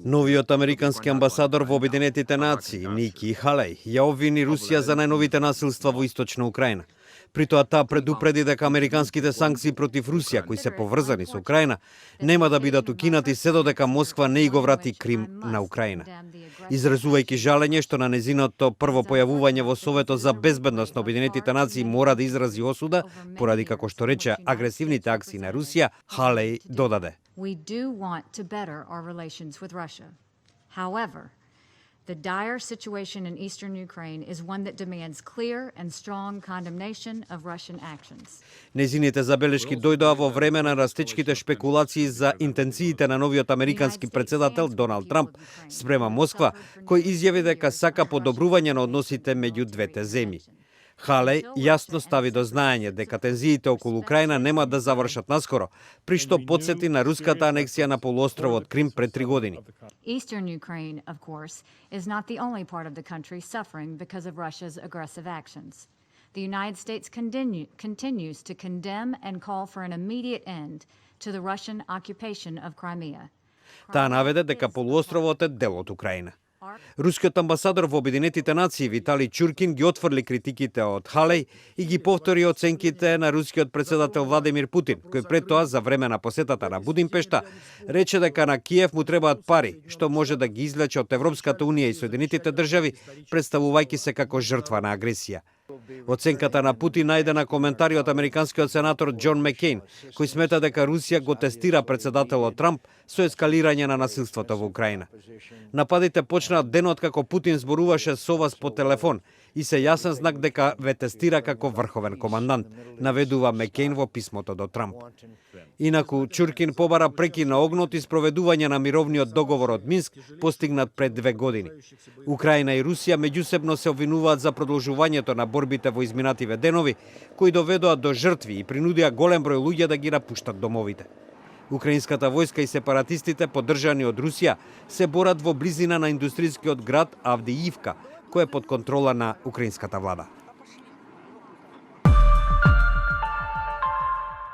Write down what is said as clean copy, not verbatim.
Новиот американски амбасадор во Обединетите нации, Ники Халеј, ја обвини Русија за најновите насилства во Источна Украина. При тоа таа предупреди дека американските санкции против Русија, кои се поврзани со Украина, нема да бидат укинати се додека Москва не го врати Крим на Украина. Изразувајќи жалење што на незиното прво појавување во Советот за безбедност на Обединетите нации мора да изрази осуда, поради како што рече агресивните акции на Русија, Халеј додаде. We do want to better our relations with Russia. However, the dire situation in eastern Ukraine is one that demands clear and strong condemnation of Russian actions. Незините забелешки дојдоа во време на растечките шпекулации за интенциите на новиот американски председател Доналд Трамп спрема Москва, кој изјави дека сака подобрување на односите меѓу двете земји. Халеј јасно стави до знаење дека тензиите околу Украина нема да завршат наскоро, при што потсети на руската анексија на полуостровот Крим пред 3 години. Eastern Ukraine, of course, is not the only part of the country suffering because of Russia's aggressive actions. The United States continues to condemn and call for an immediate end to the Russian occupation of Crimea. Таа наведе дека полуостровот е дел од Украина. Рускиот амбасадор во Обединетите нации Витали Чуркин ги отфрли критиките од Халеј и ги повтори оценките на рускиот председател Владимир Путин, кој пред тоа за време на посетата на Будимпешта рече дека на Киев му требаат пари, што може да ги излече од Европската унија и Соединетите држави, представувајќи се како жртва на агресија. Оценката на Путин најде на коментари од американскиот сенатор Џон Маккейн, кој смета дека Русија го тестира председателот Трамп со ескалирање на насилството во Украина. Нападите почнаа денот како Путин зборуваше со вас по телефон и се јасен знак дека ве тестира како врховен командант, наведува Маккейн во писмото до Трамп. Инаку, Чуркин побара прекин на огнот и спроведување на мировниот договор од Минск, постигнат пред 2 години. Украина и Русија меѓусебно се обвинуваат за продолжувањето на борбите во изминативе денови, кои доведоа до жртви и принудија голем број луѓе да ги напуштат домовите. Украинската војска и сепаратистите, поддржани од Русија, се борат во близина на индустријскиот град Авдиивка, кој е под контрола на украинската влада.